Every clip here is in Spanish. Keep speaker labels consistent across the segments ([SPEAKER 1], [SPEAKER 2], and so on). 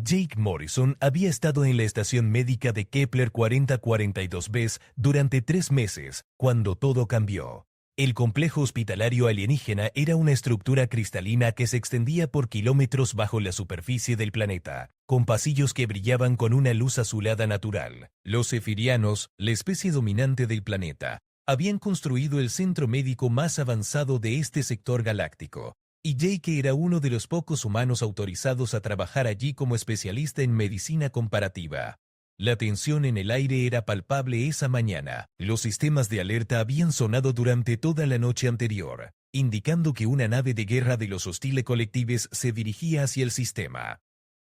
[SPEAKER 1] Jake Morrison había estado en la estación médica de Kepler 4042b durante 3 meses, cuando todo cambió. El complejo hospitalario alienígena era una estructura cristalina que se extendía por kilómetros bajo la superficie del planeta, con pasillos que brillaban con una luz azulada natural. Los Zefirianos, la especie dominante del planeta, habían construido el centro médico más avanzado de este sector galáctico, y Jake era uno de los pocos humanos autorizados a trabajar allí como especialista en medicina comparativa. La tensión en el aire era palpable esa mañana. Los sistemas de alerta habían sonado durante toda la noche anterior, indicando que una nave de guerra de los hostiles colectives se dirigía hacia el sistema.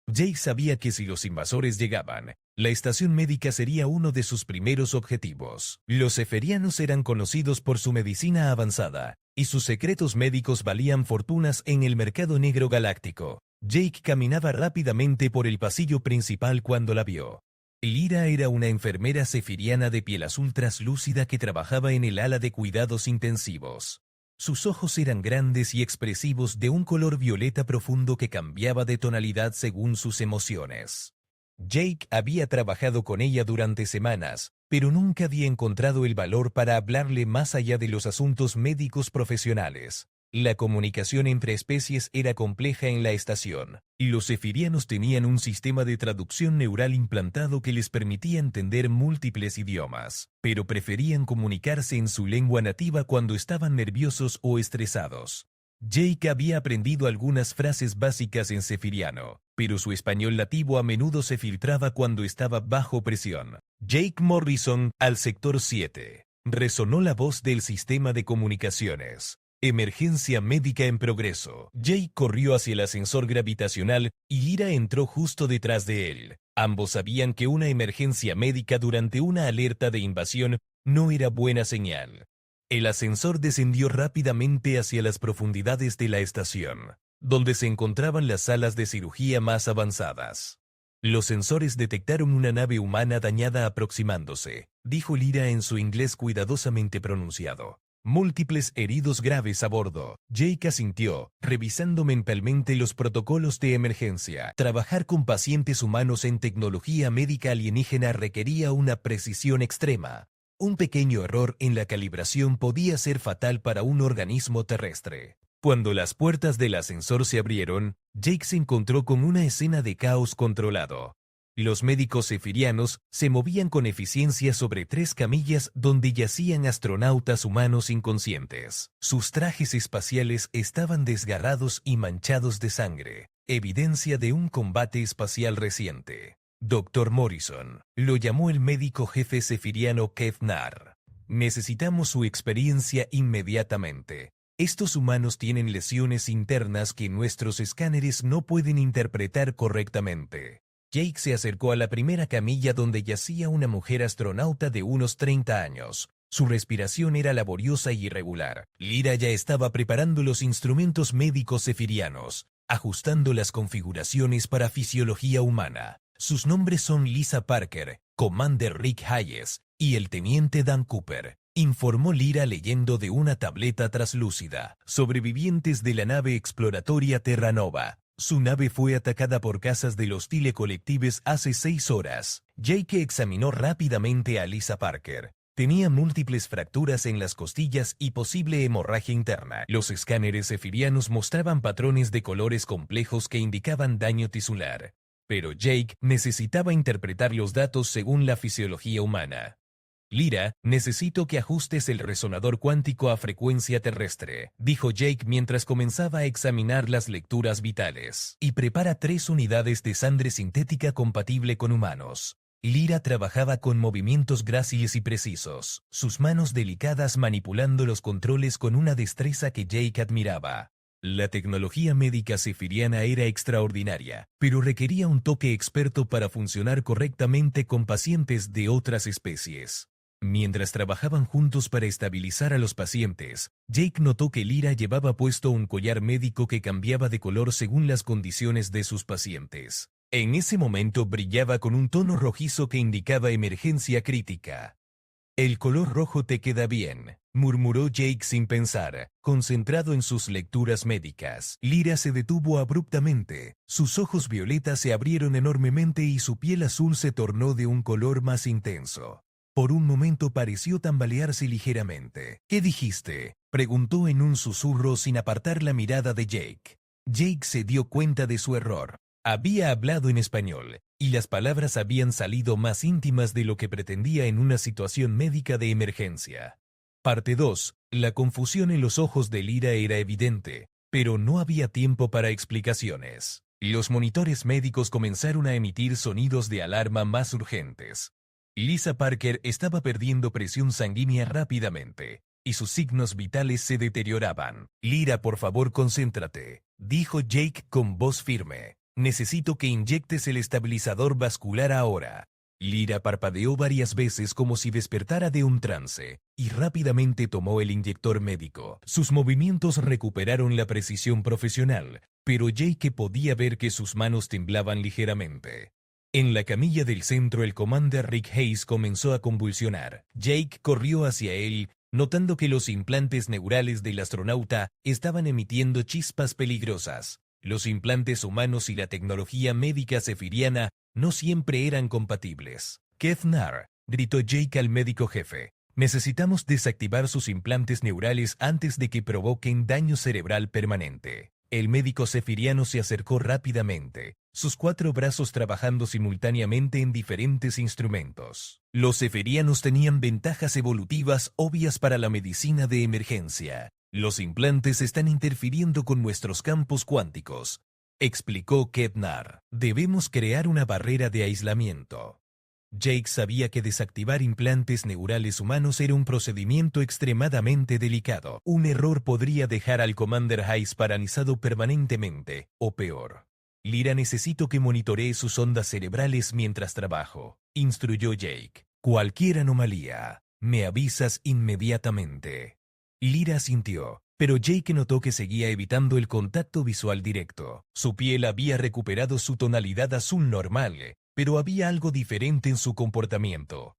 [SPEAKER 1] Jake sabía que si los invasores llegaban, la estación médica sería uno de sus primeros objetivos. Los Zefirianos eran conocidos por su medicina avanzada, y sus secretos médicos valían fortunas en el mercado negro galáctico. Jake caminaba rápidamente por el pasillo principal cuando la vio. Lyra era una enfermera zefiriana de piel azul traslúcida que trabajaba en el ala de cuidados intensivos. Sus ojos eran grandes y expresivos de un color violeta profundo que cambiaba de tonalidad según sus emociones. Jake había trabajado con ella durante semanas, pero nunca había encontrado el valor para hablarle más allá de los asuntos médicos profesionales. La comunicación entre especies era compleja en la estación, y los zefirianos tenían un sistema de traducción neural implantado que les permitía entender múltiples idiomas, pero preferían comunicarse en su lengua nativa cuando estaban nerviosos o estresados. Jake había aprendido algunas frases básicas en zefiriano, pero su español nativo a menudo se filtraba cuando estaba bajo presión. Jake Morrison, al sector 7. Resonó la voz del sistema de comunicaciones. Emergencia médica en progreso. Jake corrió hacia el ascensor gravitacional y Lyra entró justo detrás de él. Ambos sabían que una emergencia médica durante una alerta de invasión no era buena señal. El ascensor descendió rápidamente hacia las profundidades de la estación, donde se encontraban las salas de cirugía más avanzadas. Los sensores detectaron una nave humana dañada aproximándose, dijo Lyra en su inglés cuidadosamente pronunciado. Múltiples heridos graves a bordo. Jake asintió, revisando mentalmente los protocolos de emergencia. Trabajar con pacientes humanos en tecnología médica alienígena requería una precisión extrema. Un pequeño error en la calibración podía ser fatal para un organismo terrestre. Cuando las puertas del ascensor se abrieron, Jake se encontró con una escena de caos controlado. Los médicos zefirianos se movían con eficiencia sobre 3 camillas donde yacían astronautas humanos inconscientes. Sus trajes espaciales estaban desgarrados y manchados de sangre, evidencia de un combate espacial reciente. Dr. Morrison, lo llamó el médico jefe zefiriano Kev Nar. Necesitamos su experiencia inmediatamente. Estos humanos tienen lesiones internas que nuestros escáneres no pueden interpretar correctamente. Jake se acercó a la primera camilla donde yacía una mujer astronauta de unos 30 años. Su respiración era laboriosa y irregular. Lyra ya estaba preparando los instrumentos médicos zefirianos, ajustando las configuraciones para fisiología humana. Sus nombres son Lisa Parker, Commander Rick Hayes y el teniente Dan Cooper, informó Lyra leyendo de una tableta traslúcida. Sobrevivientes de la nave exploratoria Terra Nova. Su nave fue atacada por cazas del hostile colectives hace 6 horas. Jake examinó rápidamente a Lisa Parker. Tenía múltiples fracturas en las costillas y posible hemorragia interna. Los escáneres zefirianos mostraban patrones de colores complejos que indicaban daño tisular. Pero Jake necesitaba interpretar los datos según la fisiología humana. Lyra, necesito que ajustes el resonador cuántico a frecuencia terrestre, dijo Jake mientras comenzaba a examinar las lecturas vitales. Y prepara 3 unidades de sangre sintética compatible con humanos. Lyra trabajaba con movimientos gráciles y precisos, sus manos delicadas manipulando los controles con una destreza que Jake admiraba. La tecnología médica zefiriana era extraordinaria, pero requería un toque experto para funcionar correctamente con pacientes de otras especies. Mientras trabajaban juntos para estabilizar a los pacientes, Jake notó que Lyra llevaba puesto un collar médico que cambiaba de color según las condiciones de sus pacientes. En ese momento brillaba con un tono rojizo que indicaba emergencia crítica. El color rojo te queda bien, murmuró Jake sin pensar, concentrado en sus lecturas médicas. Lyra se detuvo abruptamente. Sus ojos violetas se abrieron enormemente y su piel azul se tornó de un color más intenso. Por un momento pareció tambalearse ligeramente. ¿Qué dijiste?, preguntó en un susurro sin apartar la mirada de Jake. Jake se dio cuenta de su error. Había hablado en español, y las palabras habían salido más íntimas de lo que pretendía en una situación médica de emergencia. Parte 2. La confusión en los ojos de Lyra era evidente, pero no había tiempo para explicaciones. Los monitores médicos comenzaron a emitir sonidos de alarma más urgentes. Lisa Parker estaba perdiendo presión sanguínea rápidamente, y sus signos vitales se deterioraban. Lyra, por favor, concéntrate, dijo Jake con voz firme. Necesito que inyectes el estabilizador vascular ahora. Lyra parpadeó varias veces como si despertara de un trance, y rápidamente tomó el inyector médico. Sus movimientos recuperaron la precisión profesional, pero Jake podía ver que sus manos temblaban ligeramente. En la camilla del centro el comandante Rick Hayes comenzó a convulsionar. Jake corrió hacia él, notando que los implantes neurales del astronauta estaban emitiendo chispas peligrosas. Los implantes humanos y la tecnología médica zefiriana no siempre eran compatibles. Kevnar, gritó Jake al médico jefe. Necesitamos desactivar sus implantes neurales antes de que provoquen daño cerebral permanente. El médico zefiriano se acercó rápidamente, sus 4 brazos trabajando simultáneamente en diferentes instrumentos. Los zefirianos tenían ventajas evolutivas obvias para la medicina de emergencia. Los implantes están interfiriendo con nuestros campos cuánticos, explicó Kevnar. Debemos crear una barrera de aislamiento. Jake sabía que desactivar implantes neurales humanos era un procedimiento extremadamente delicado. Un error podría dejar al Commander Hayes paralizado permanentemente, o peor. Lyra, necesito que monitoree sus ondas cerebrales mientras trabajo, instruyó Jake. Cualquier anomalía, me avisas inmediatamente. Lyra asintió, pero Jake notó que seguía evitando el contacto visual directo. Su piel había recuperado su tonalidad azul normal, pero había algo diferente en su comportamiento.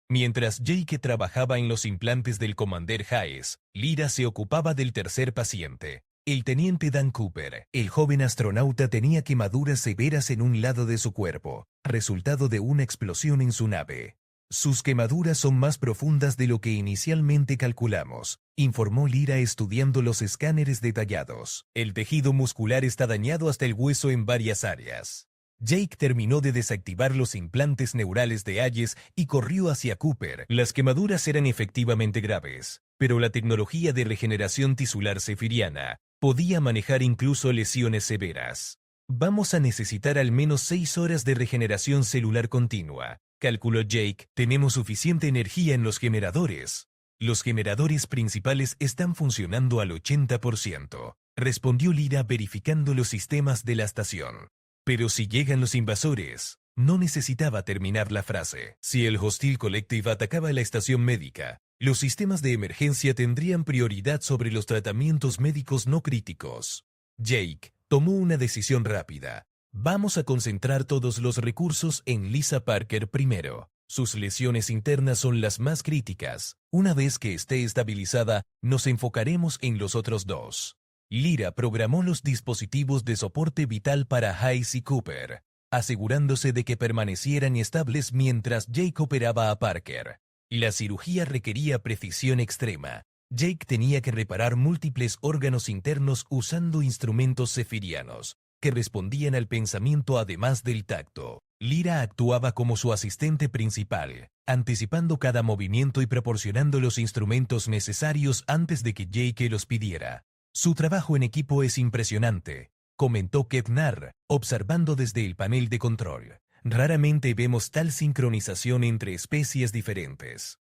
[SPEAKER 1] Mientras Jake trabajaba en los implantes del Commander Hayes, Lyra se ocupaba del tercer paciente, el teniente Dan Cooper. El joven astronauta tenía quemaduras severas en un lado de su cuerpo, resultado de una explosión en su nave. Sus quemaduras son más profundas de lo que inicialmente calculamos, informó Lyra estudiando los escáneres detallados. El tejido muscular está dañado hasta el hueso en varias áreas. Jake terminó de desactivar los implantes neurales de Hayes y corrió hacia Cooper. Las quemaduras eran efectivamente graves, pero la tecnología de regeneración tisular zefiriana podía manejar incluso lesiones severas. Vamos a necesitar al menos 6 horas de regeneración celular continua, calculó Jake. Tenemos suficiente energía en los generadores. Los generadores principales están funcionando al 80%, respondió Lyra verificando los sistemas de la estación. Pero si llegan los invasores, no necesitaba terminar la frase. Si el Hostile Collective atacaba la estación médica, los sistemas de emergencia tendrían prioridad sobre los tratamientos médicos no críticos. Jake tomó una decisión rápida. Vamos a concentrar todos los recursos en Lisa Parker primero. Sus lesiones internas son las más críticas. Una vez que esté estabilizada, nos enfocaremos en los otros 2. Lyra programó los dispositivos de soporte vital para Hayes y Cooper, asegurándose de que permanecieran estables mientras Jake operaba a Parker. La cirugía requería precisión extrema. Jake tenía que reparar múltiples órganos internos usando instrumentos zefirianos, que respondían al pensamiento además del tacto. Lyra actuaba como su asistente principal, anticipando cada movimiento y proporcionando los instrumentos necesarios antes de que Jake los pidiera. Su trabajo en equipo es impresionante, comentó Kevnar, observando desde el panel de control. Raramente vemos tal sincronización entre especies diferentes.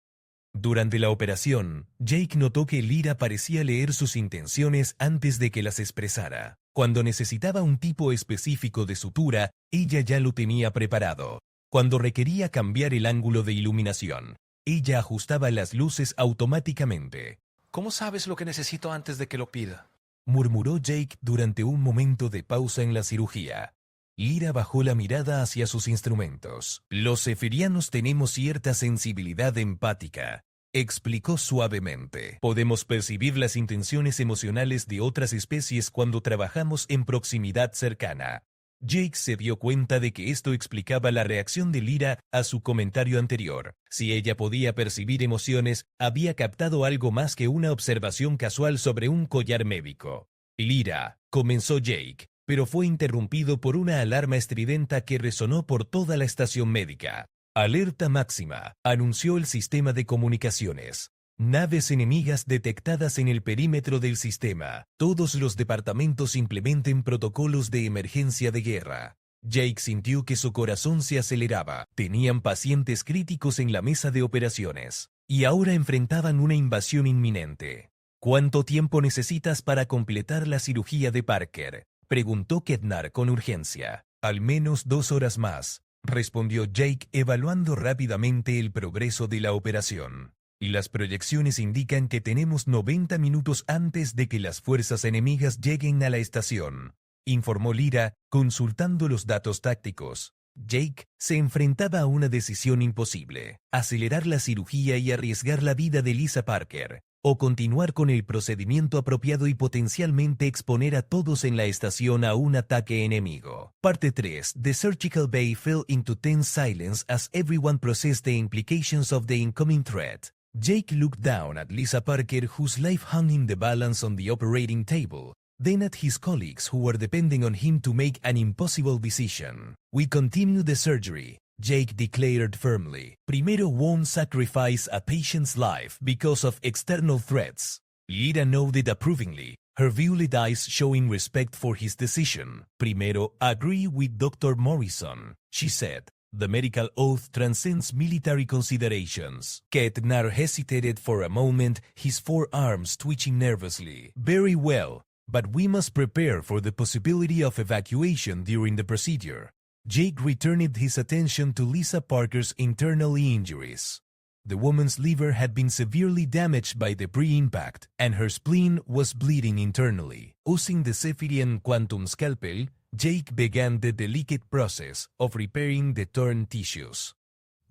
[SPEAKER 1] Durante la operación, Jake notó que Lyra parecía leer sus intenciones antes de que las expresara. Cuando necesitaba un tipo específico de sutura, ella ya lo tenía preparado. Cuando requería cambiar el ángulo de iluminación, ella ajustaba las luces automáticamente.
[SPEAKER 2] ¿Cómo sabes lo que necesito antes de que lo pida?,
[SPEAKER 1] murmuró Jake durante un momento de pausa en la cirugía. Lyra bajó la mirada hacia sus instrumentos. Los zefirianos tenemos cierta sensibilidad empática. explicó suavemente. Podemos percibir las intenciones emocionales de otras especies cuando trabajamos en proximidad cercana. Jake se dio cuenta de que esto explicaba la reacción de Lyra a su comentario anterior. Si ella podía percibir emociones, había captado algo más que una observación casual sobre un collar médico. Lyra, comenzó Jake, pero fue interrumpido por una alarma estridente que resonó por toda la estación médica. Alerta máxima, anunció el sistema de comunicaciones. Naves enemigas detectadas en el perímetro del sistema. Todos los departamentos implementen protocolos de emergencia de guerra. Jake sintió que su corazón se aceleraba. Tenían pacientes críticos en la mesa de operaciones. Y ahora enfrentaban una invasión inminente. ¿Cuánto tiempo necesitas para completar la cirugía de Parker?, preguntó Kednar con urgencia. Al menos 2 horas más, respondió Jake evaluando rápidamente el progreso de la operación. Y las proyecciones indican que tenemos 90 minutos antes de que las fuerzas enemigas lleguen a la estación, informó Lyra, consultando los datos tácticos. Jake se enfrentaba a una decisión imposible: acelerar la cirugía y arriesgar la vida de Lisa Parker, o continuar con el procedimiento apropiado y potencialmente exponer a todos en la estación a un ataque enemigo. Parte 3. The surgical bay fell into tense silence as everyone processed the implications of the incoming threat. Jake looked down at Lisa Parker, whose life hung in the balance on the operating table, then at his colleagues who were depending on him to make an impossible decision. We continue the surgery, Jake declared firmly. Primero won't sacrifice a patient's life because of external threats. Lyra nodded approvingly, her violet eyes showing respect for his decision. Primero agree with Dr. Morrison, she said. The medical oath transcends military considerations. Kednar hesitated for a moment, his forearms twitching nervously. Very well, but we must prepare for the possibility of evacuation during the procedure. Jake returned his attention to Lisa Parker's internal injuries. The woman's liver had been severely damaged by the pre-impact, and her spleen was bleeding internally. Using the Zephyrian quantum scalpel, Jake began the delicate process of repairing the torn tissues.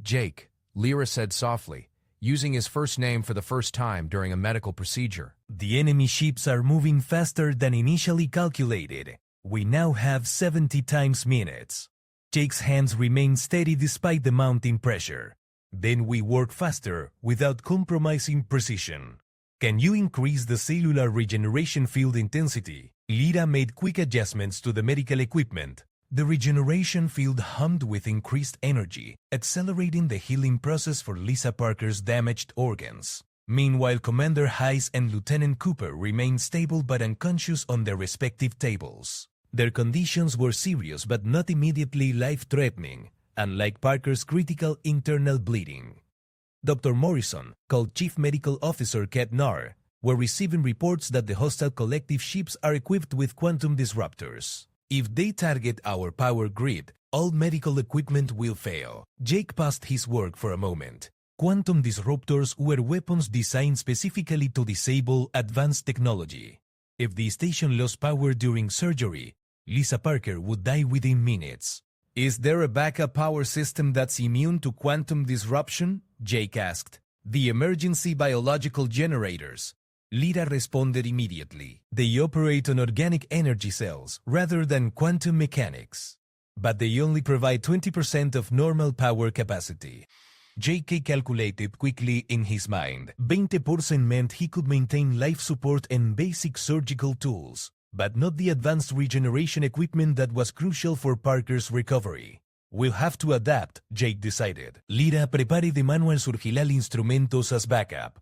[SPEAKER 3] Jake, Lyra said softly, using his first name for the first time during a medical procedure.
[SPEAKER 1] The enemy ships are moving faster than initially calculated. We now have 70 times minutes. Jake's hands remained steady despite the mounting pressure. Then we work faster without compromising precision. Can you increase the cellular regeneration field intensity? Lyra made quick adjustments to the medical equipment. The regeneration field hummed with increased energy, accelerating the healing process for Lisa Parker's damaged organs. Meanwhile, Commander Hayes and Lieutenant Cooper remained stable but unconscious on their respective tables. Their conditions were serious but not immediately life-threatening, unlike Parker's critical internal bleeding. Dr. Morrison, called Chief Medical Officer Kednar, were receiving reports that the hostile collective ships are equipped with quantum disruptors. If they target our power grid, all medical equipment will fail. Jake paused his work for a moment. Quantum disruptors were weapons designed specifically to disable advanced technology. If the station lost power during surgery, Lisa Parker would die within minutes. Is there a backup power system that's immune to quantum disruption? Jake asked. The emergency biological generators. Lyra responded immediately. They operate on organic energy cells rather than quantum mechanics. But they only provide 20% of normal power capacity. J.K. calculated quickly in his mind. 20% meant he could maintain life support and basic surgical tools, but not the advanced regeneration equipment that was crucial for Parker's recovery. We'll have to adapt, Jake decided. Lyra, prepare de manual surgilal instrumentos as backup.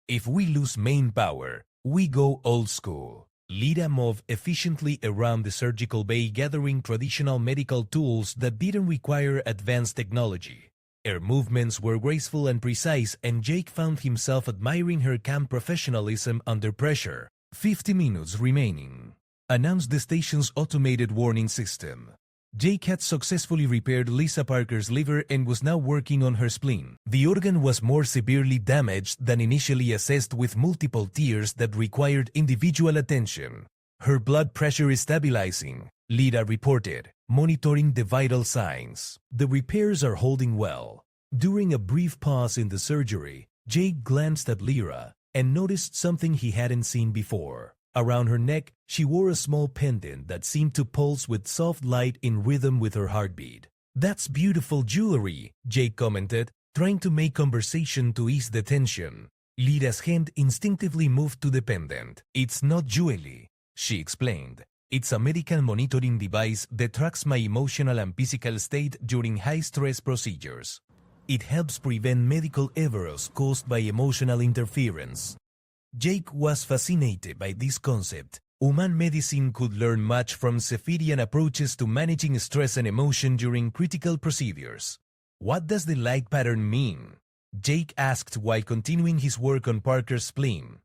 [SPEAKER 1] If we lose main power, we go old school. Lyra moved efficiently around the surgical bay, gathering traditional medical tools that didn't require advanced technology. Her movements were graceful and precise, and Jake found himself admiring her calm professionalism under pressure. 50 minutes remaining, announced the station's automated warning system. Jake had successfully repaired Lisa Parker's liver and was now working on her spleen. The organ was more severely damaged than initially assessed, with multiple tears that required individual attention. Her blood pressure is stabilizing, Lyra reported, monitoring the vital signs. The repairs are holding well. During a brief pause in the surgery, Jake glanced at Lyra and noticed something he hadn't seen before. Around her neck, she wore a small pendant that seemed to pulse with soft light in rhythm with her heartbeat. "That's beautiful jewelry," Jake commented, trying to make conversation to ease the tension. Lyra's hand instinctively moved to the pendant. "It's not jewelry," she explained. "It's a medical monitoring device that tracks my emotional and physical state during high-stress procedures. It helps prevent medical errors caused by emotional interference." Jake was fascinated by this concept. Human medicine could learn much from Zephyrian approaches to managing stress and emotion during critical procedures. "What does the light pattern mean?" Jake asked while continuing his work on Parker's spleen.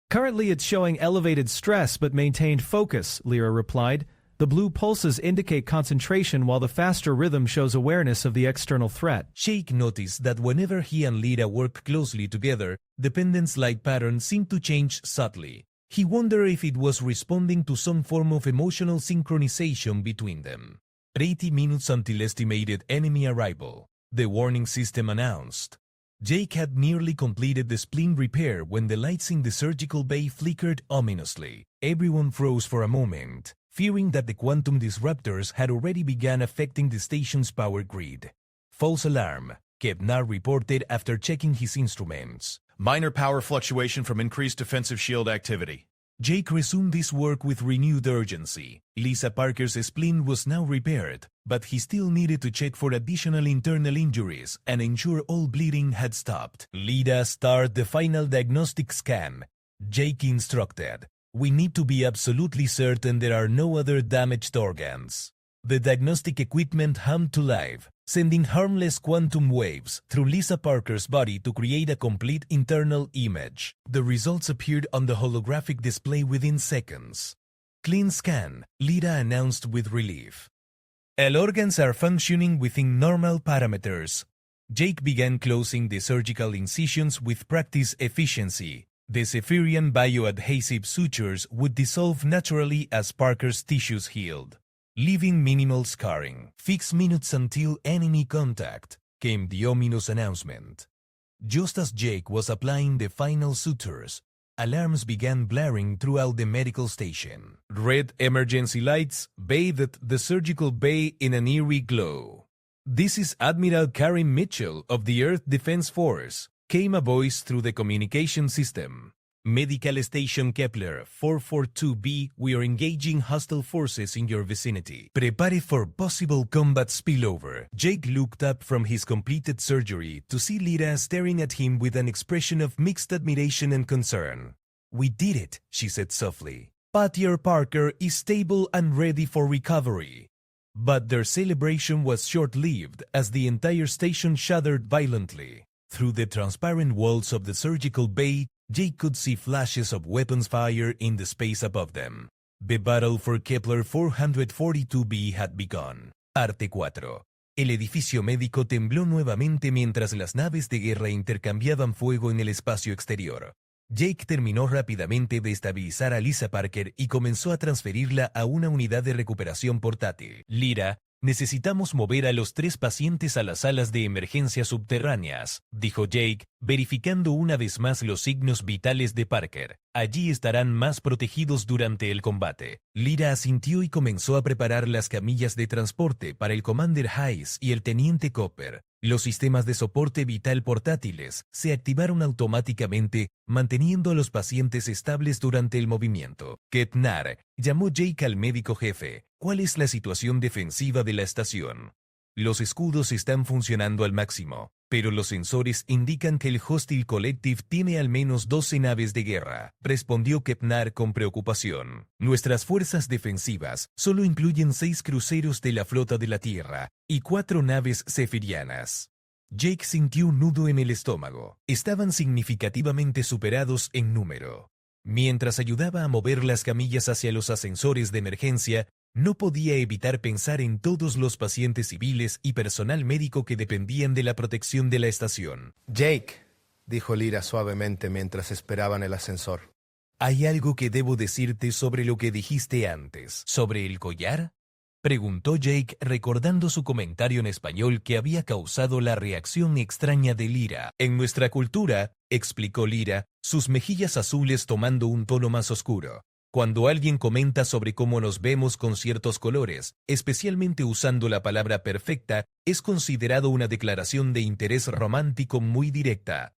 [SPEAKER 4] "Currently it's showing elevated stress but maintained focus," Lyra replied. "The blue pulses indicate concentration while the faster rhythm shows awareness of the external threat."
[SPEAKER 1] Jake noticed that whenever he and Lyra worked closely together, the pendant's light pattern seemed to change subtly. He wondered if it was responding to some form of emotional synchronization between them. 80 minutes until estimated enemy arrival, the warning system announced. Jake had nearly completed the spleen repair when the lights in the surgical bay flickered ominously. Everyone froze for a moment, fearing that the quantum disruptors had already begun affecting the station's power grid. "False alarm," Kepnar reported after checking his instruments.
[SPEAKER 2] Minor power fluctuation from increased defensive shield activity.
[SPEAKER 1] Jake resumed his work with renewed urgency. Lisa Parker's spleen was now repaired, but he still needed to check for additional internal injuries and ensure all bleeding had stopped. Lyra started the final diagnostic scan. Jake instructed, "We need to be absolutely certain there are no other damaged organs." The diagnostic equipment hummed to life, sending harmless quantum waves through Lisa Parker's body to create a complete internal image. The results appeared on the holographic display within seconds. "Clean scan," Lyra announced with relief. "All organs are functioning within normal parameters." Jake began closing the surgical incisions with practiced efficiency. The Zephyrian bioadhesive sutures would dissolve naturally as Parker's tissues healed, leaving minimal scarring. 6 minutes until enemy contact, came the ominous announcement. Just as Jake was applying the final sutures, alarms began blaring throughout the medical station. Red emergency lights bathed the surgical bay in an eerie glow. "This is Admiral Karim Mitchell of the Earth Defense Force," came a voice through the communication system. "Medical Station Kepler 442b, we are engaging hostile forces in your vicinity. Prepare for possible combat spillover." Jake looked up from his completed surgery to see Lyra staring at him with an expression of mixed admiration and concern. "We did it," she said softly. "Patier Parker is stable and ready for recovery." But their celebration was short-lived as the entire station shuddered violently. Through the transparent walls of the surgical bay, Jake could see flashes of weapons fire in the space above them. The battle for Kepler 442b had begun. Arte 4. El edificio médico tembló nuevamente mientras las naves de guerra intercambiaban fuego en el espacio exterior. Jake terminó rápidamente de estabilizar a Lisa Parker y comenzó a transferirla a una unidad de recuperación portátil. "Lyra, necesitamos mover a los 3 pacientes a las salas de emergencia subterráneas", dijo Jake, verificando una vez más los signos vitales de Parker. "Allí estarán más protegidos durante el combate". Lyra asintió y comenzó a preparar las camillas de transporte para el Commander Hayes y el Teniente Copper. Los sistemas de soporte vital portátiles se activaron automáticamente, manteniendo a los pacientes estables durante el movimiento. Kepnar llamó Jake al médico jefe. ¿Cuál es la situación defensiva de la estación? Los escudos están funcionando al máximo, pero los sensores indican que el Hostile Collective tiene al menos 12 naves de guerra, respondió Kepnar con preocupación. Nuestras fuerzas defensivas solo incluyen 6 cruceros de la flota de la Tierra y 4 naves zefirianas. Jake sintió un nudo en el estómago. Estaban significativamente superados en número. Mientras ayudaba a mover las camillas hacia los ascensores de emergencia, no podía evitar pensar en todos los pacientes civiles y personal médico que dependían de la protección de la estación.
[SPEAKER 5] Jake, dijo Lyra suavemente mientras esperaban el ascensor.
[SPEAKER 1] «Hay algo que debo decirte sobre lo que dijiste antes. ¿Sobre el collar?» Preguntó Jake recordando su comentario en español que había causado la reacción extraña de Lyra. En nuestra cultura, explicó Lyra, sus mejillas azules tomando un tono más oscuro. Cuando alguien comenta sobre cómo nos vemos con ciertos colores, especialmente usando la palabra perfecta, es considerado una declaración de interés romántico muy directa.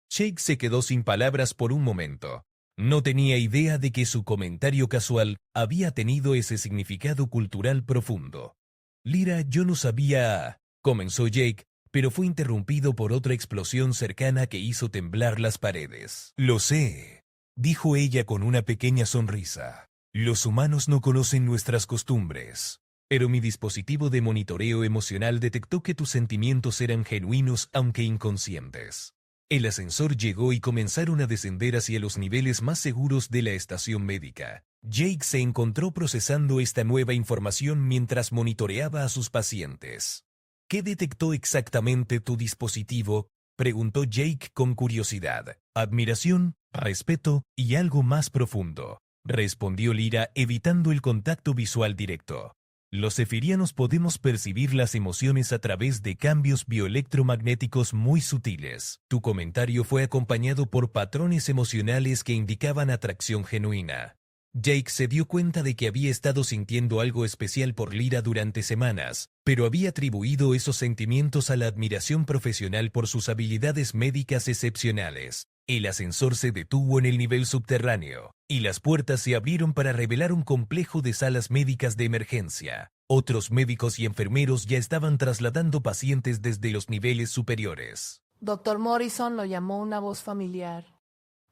[SPEAKER 1] Jake se quedó sin palabras por un momento. No tenía idea de que su comentario casual había tenido ese significado cultural profundo. Lyra, yo no sabía, comenzó Jake, pero fue interrumpido por otra explosión cercana que hizo temblar las paredes. Lo sé, dijo ella con una pequeña sonrisa. Los humanos no conocen nuestras costumbres, pero mi dispositivo de monitoreo emocional detectó que tus sentimientos eran genuinos aunque inconscientes. El ascensor llegó y comenzaron a descender hacia los niveles más seguros de la estación médica. Jake se encontró procesando esta nueva información mientras monitoreaba a sus pacientes. ¿Qué detectó exactamente tu dispositivo?, preguntó Jake con curiosidad. Admiración, respeto y algo más profundo, respondió Lyra evitando el contacto visual directo. Los zefirianos podemos percibir las emociones a través de cambios bioelectromagnéticos muy sutiles. Tu comentario fue acompañado por patrones emocionales que indicaban atracción genuina. Jake se dio cuenta de que había estado sintiendo algo especial por Lyra durante semanas, pero había atribuido esos sentimientos a la admiración profesional por sus habilidades médicas excepcionales. El ascensor se detuvo en el nivel subterráneo, y las puertas se abrieron para revelar un complejo de salas médicas de emergencia. Otros médicos y enfermeros ya estaban trasladando pacientes desde los niveles superiores.
[SPEAKER 6] Dr. Morrison, lo llamó una voz familiar.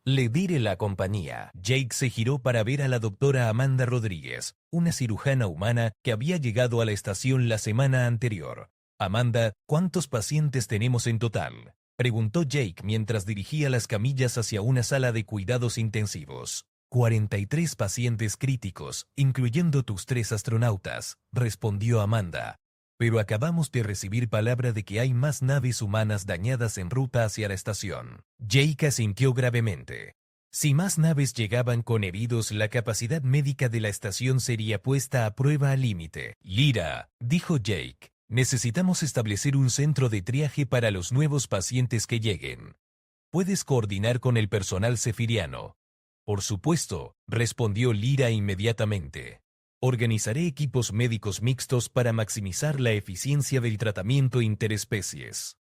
[SPEAKER 1] Le diré la compañía. Jake se giró para ver a la doctora Amanda Rodríguez, una cirujana humana que había llegado a la estación la semana anterior. Amanda, ¿cuántos pacientes tenemos en total?, preguntó Jake mientras dirigía las camillas hacia una sala de cuidados intensivos. 43 pacientes críticos, incluyendo tus 3 astronautas, respondió Amanda. Pero acabamos de recibir palabra de que hay más naves humanas dañadas en ruta hacia la estación. Jake asintió gravemente. Si más naves llegaban con heridos, la capacidad médica de la estación sería puesta a prueba al límite. Lyra, dijo Jake, necesitamos establecer un centro de triaje para los nuevos pacientes que lleguen. ¿Puedes coordinar con el personal zefiriano? Por supuesto, respondió Lyra inmediatamente. Organizaré equipos médicos mixtos para maximizar la eficiencia del tratamiento interespecies.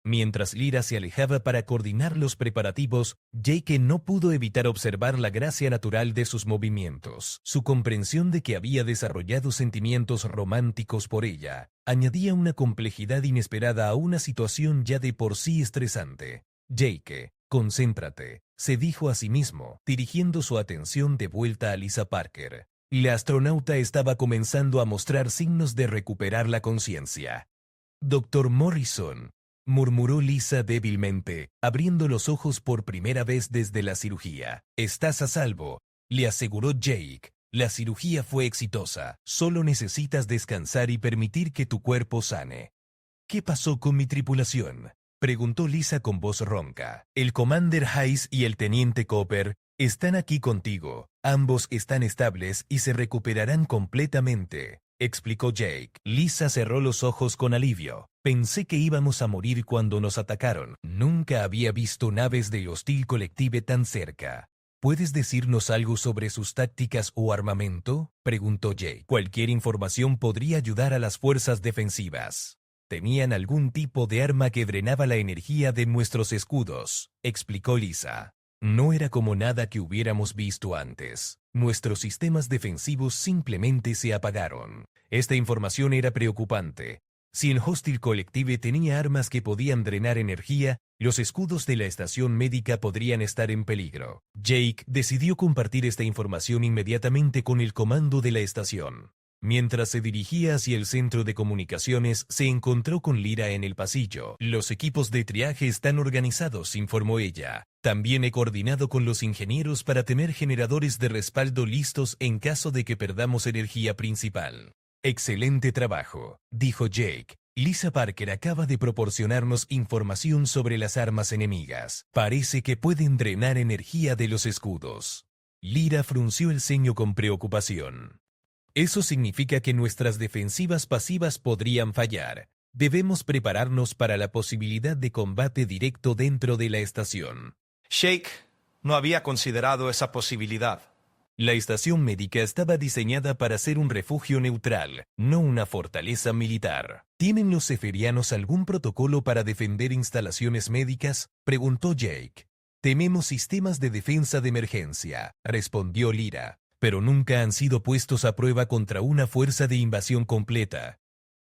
[SPEAKER 1] Mientras Lyra se alejaba para coordinar los preparativos, Jake no pudo evitar observar la gracia natural de sus movimientos. Su comprensión de que había desarrollado sentimientos románticos por ella añadía una complejidad inesperada a una situación ya de por sí estresante. Jake, concéntrate, se dijo a sí mismo, dirigiendo su atención de vuelta a Lisa Parker. La astronauta estaba comenzando a mostrar signos de recuperar la conciencia. Dr. Morrison, murmuró Lisa débilmente, abriendo los ojos por primera vez desde la cirugía. Estás a salvo, le aseguró Jake. La cirugía fue exitosa. Solo necesitas descansar y permitir que tu cuerpo sane. ¿Qué pasó con mi tripulación?, preguntó Lisa con voz ronca. El Commander Hayes y el Teniente Cooper están aquí contigo. Ambos están estables y se recuperarán completamente, explicó Jake. Lisa cerró los ojos con alivio. Pensé que íbamos a morir cuando nos atacaron. Nunca había visto naves de Hostile Collective tan cerca. ¿Puedes decirnos algo sobre sus tácticas o armamento?, preguntó Jake. Cualquier información podría ayudar a las fuerzas defensivas. Tenían algún tipo de arma que drenaba la energía de nuestros escudos, explicó Lisa. No era como nada que hubiéramos visto antes. Nuestros sistemas defensivos simplemente se apagaron. Esta información era preocupante. Si el Hostile Collective tenía armas que podían drenar energía, los escudos de la estación médica podrían estar en peligro. Jake decidió compartir esta información inmediatamente con el comando de la estación. Mientras se dirigía hacia el centro de comunicaciones, se encontró con Lyra en el pasillo. Los equipos de triaje están organizados, informó ella. También he coordinado con los ingenieros para tener generadores de respaldo listos en caso de que perdamos energía principal. Excelente trabajo, dijo Jake. Lisa Parker acaba de proporcionarnos información sobre las armas enemigas. Parece que pueden drenar energía de los escudos. Lyra frunció el ceño con preocupación. Eso significa que nuestras defensivas pasivas podrían fallar. Debemos prepararnos para la posibilidad de combate directo dentro de la estación.
[SPEAKER 7] Jake no había considerado esa posibilidad.
[SPEAKER 1] La estación médica estaba diseñada para ser un refugio neutral, no una fortaleza militar. ¿Tienen los seferianos algún protocolo para defender instalaciones médicas?, preguntó Jake. Tememos sistemas de defensa de emergencia, respondió Lyra, pero nunca han sido puestos a prueba contra una fuerza de invasión completa.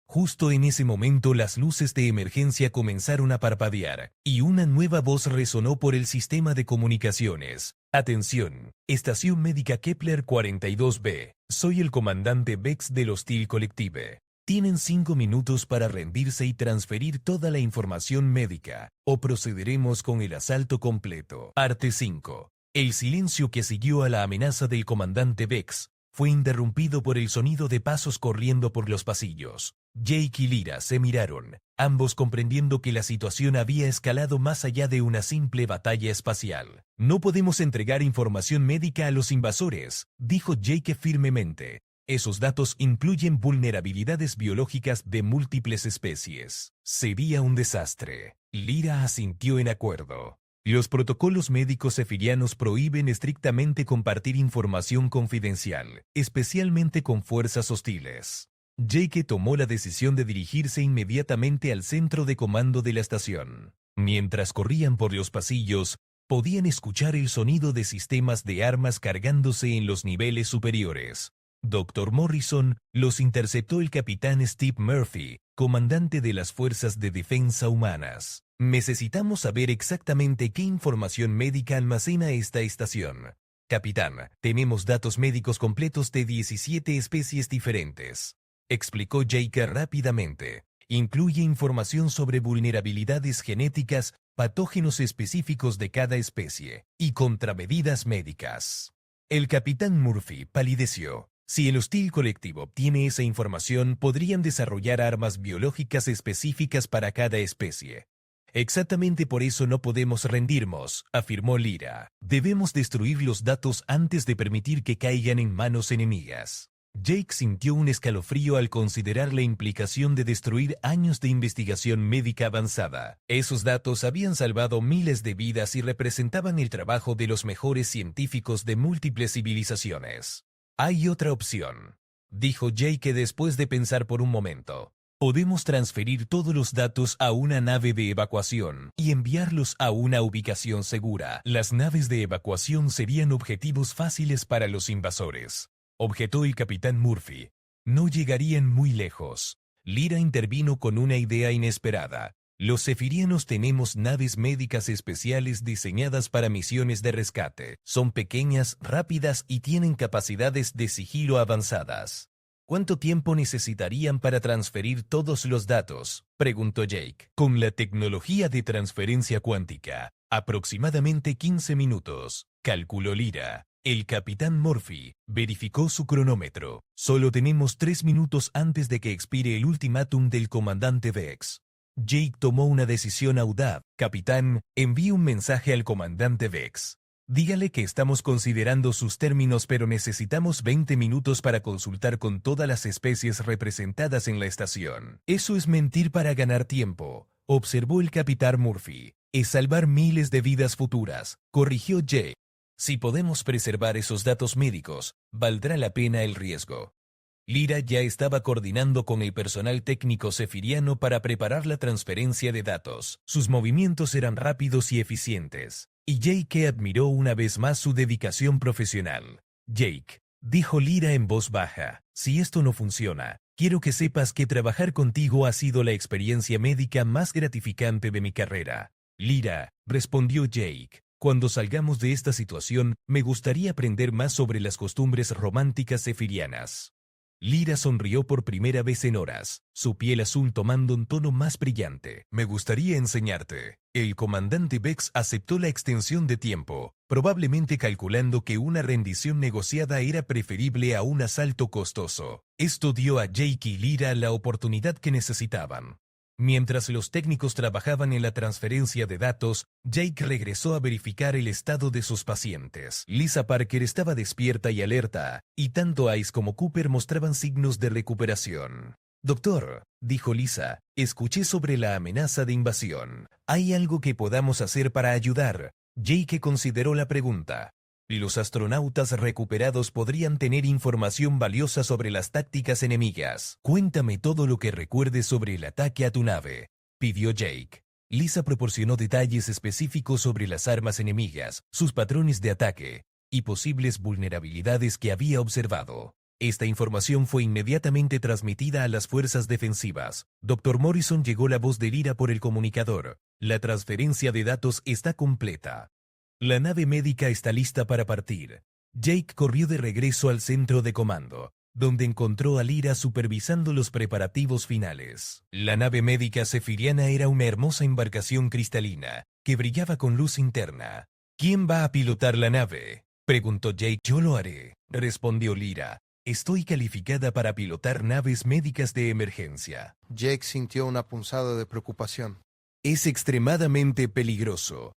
[SPEAKER 1] Justo en ese momento las luces de emergencia comenzaron a parpadear, y una nueva voz resonó por el sistema de comunicaciones. Atención, Estación Médica Kepler 42B, soy el comandante Vex del Hostil Collective. Tienen 5 minutos para rendirse y transferir toda la información médica, o procederemos con el asalto completo. Parte 5. El silencio que siguió a la amenaza del comandante Vex fue interrumpido por el sonido de pasos corriendo por los pasillos. Jake y Lyra se miraron, ambos comprendiendo que la situación había escalado más allá de una simple batalla espacial. No podemos entregar información médica a los invasores, dijo Jake firmemente. Esos datos incluyen vulnerabilidades biológicas de múltiples especies. Sería un desastre. Lyra asintió en acuerdo. Los protocolos médicos sefirianos prohíben estrictamente compartir información confidencial, especialmente con fuerzas hostiles. Jake tomó la decisión de dirigirse inmediatamente al centro de comando de la estación. Mientras corrían por los pasillos, podían escuchar el sonido de sistemas de armas cargándose en los niveles superiores. Dr. Morrison los interceptó el capitán Steve Murphy, comandante de las Fuerzas de Defensa Humanas. Necesitamos saber exactamente qué información médica almacena esta estación. Capitán, tenemos datos médicos completos de 17 especies diferentes, explicó Jake rápidamente. Incluye información sobre vulnerabilidades genéticas, patógenos específicos de cada especie y contramedidas médicas. El capitán Murphy palideció. Si el hostil colectivo obtiene esa información, podrían desarrollar armas biológicas específicas para cada especie. Exactamente por eso no podemos rendirnos, afirmó Lyra. Debemos destruir los datos antes de permitir que caigan en manos enemigas. Jake sintió un escalofrío al considerar la implicación de destruir años de investigación médica avanzada. Esos datos habían salvado miles de vidas y representaban el trabajo de los mejores científicos de múltiples civilizaciones. Hay otra opción, dijo Jake después de pensar por un momento. Podemos transferir todos los datos a una nave de evacuación y enviarlos a una ubicación segura. Las naves de evacuación serían objetivos fáciles para los invasores, objetó el capitán Murphy. No llegarían muy lejos. Lyra intervino con una idea inesperada. Los sefirianos tenemos naves médicas especiales diseñadas para misiones de rescate. Son pequeñas, rápidas y tienen capacidades de sigilo avanzadas. ¿Cuánto tiempo necesitarían para transferir todos los datos?, preguntó Jake. Con la tecnología de transferencia cuántica, aproximadamente 15 minutos, calculó Lyra. El capitán Murphy verificó su cronómetro. Solo tenemos 3 minutos antes de que expire el ultimátum del comandante Vex. Jake tomó una decisión audaz. Capitán, envíe un mensaje al comandante Vex. Dígale que estamos considerando sus términos, pero necesitamos 20 minutos para consultar con todas las especies representadas en la estación. Eso es mentir para ganar tiempo, observó el capitán Murphy. Es salvar miles de vidas futuras, corrigió Jake. Si podemos preservar esos datos médicos, valdrá la pena el riesgo. Lyra ya estaba coordinando con el personal técnico sefiriano para preparar la transferencia de datos. Sus movimientos eran rápidos y eficientes, y Jake admiró una vez más su dedicación profesional. Jake, dijo Lyra en voz baja, si esto no funciona, quiero que sepas que trabajar contigo ha sido la experiencia médica más gratificante de mi carrera. Lyra, respondió Jake. Cuando salgamos de esta situación, me gustaría aprender más sobre las costumbres románticas sefirianas. Lyra sonrió por primera vez en horas, su piel azul tomando un tono más brillante. Me gustaría enseñarte. El comandante Vex aceptó la extensión de tiempo, probablemente calculando que una rendición negociada era preferible a un asalto costoso. Esto dio a Jake y Lyra la oportunidad que necesitaban. Mientras los técnicos trabajaban en la transferencia de datos, Jake regresó a verificar el estado de sus pacientes. Lisa Parker estaba despierta y alerta, y tanto Ice como Cooper mostraban signos de recuperación. «Doctor», dijo Lisa, «escuché sobre la amenaza de invasión. ¿Hay algo que podamos hacer para ayudar?» Jake consideró la pregunta. Los astronautas recuperados podrían tener información valiosa sobre las tácticas enemigas. «Cuéntame todo lo que recuerdes sobre el ataque a tu nave», pidió Jake. Lisa proporcionó detalles específicos sobre las armas enemigas, sus patrones de ataque y posibles vulnerabilidades que había observado. Esta información fue inmediatamente transmitida a las fuerzas defensivas. Dr. Morrison llegó la voz de Lyra por el comunicador. «La transferencia de datos está completa. La nave médica está lista para partir». Jake corrió de regreso al centro de comando, donde encontró a Lyra supervisando los preparativos finales. La nave médica Zefiriana era una hermosa embarcación cristalina, que brillaba con luz interna. «¿Quién va a pilotar la nave?», preguntó Jake. «Yo lo haré», respondió Lyra. «Estoy calificada para pilotar naves médicas de emergencia».
[SPEAKER 5] Jake sintió una punzada de preocupación.
[SPEAKER 1] «Es extremadamente peligroso.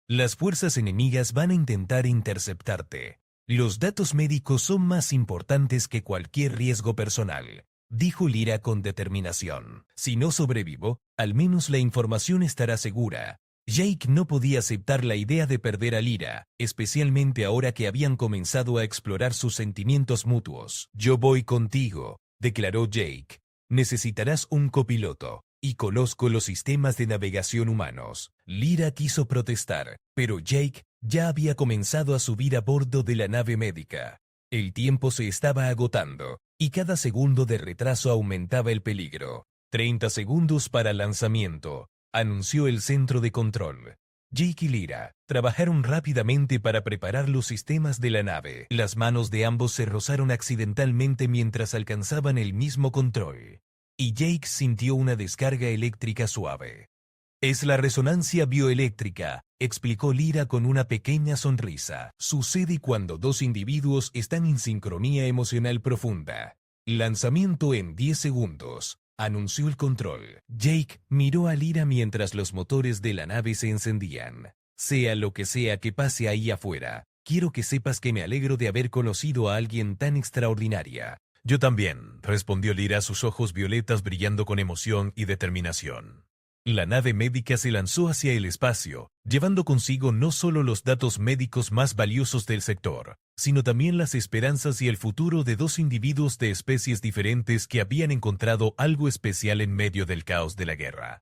[SPEAKER 1] Las fuerzas enemigas van a intentar interceptarte. Los datos médicos son más importantes que cualquier riesgo personal», dijo Lyra con determinación. «Si no sobrevivo, al menos la información estará segura». Jake no podía aceptar la idea de perder a Lyra, especialmente ahora que habían comenzado a explorar sus sentimientos mutuos. «Yo voy contigo», declaró Jake. «Necesitarás un copiloto, y conozco los sistemas de navegación humanos». Lyra quiso protestar, pero Jake ya había comenzado a subir a bordo de la nave médica. El tiempo se estaba agotando, y cada segundo de retraso aumentaba el peligro. 30 segundos para lanzamiento, anunció el centro de control. Jake y Lyra trabajaron rápidamente para preparar los sistemas de la nave. Las manos de ambos se rozaron accidentalmente mientras alcanzaban el mismo control, y Jake sintió una descarga eléctrica suave. «Es la resonancia bioeléctrica», explicó Lyra con una pequeña sonrisa. «Sucede cuando dos individuos están en sincronía emocional profunda. Lanzamiento en 10 segundos», anunció el control. Jake miró a Lyra mientras los motores de la nave se encendían. «Sea lo que sea que pase ahí afuera, quiero que sepas que me alegro de haber conocido a alguien tan extraordinaria».
[SPEAKER 2] Yo también, respondió Lyra, sus ojos violetas brillando con emoción y determinación.
[SPEAKER 1] La nave médica se lanzó hacia el espacio, llevando consigo no solo los datos médicos más valiosos del sector, sino también las esperanzas y el futuro de dos individuos de especies diferentes que habían encontrado algo especial en medio del caos de la guerra.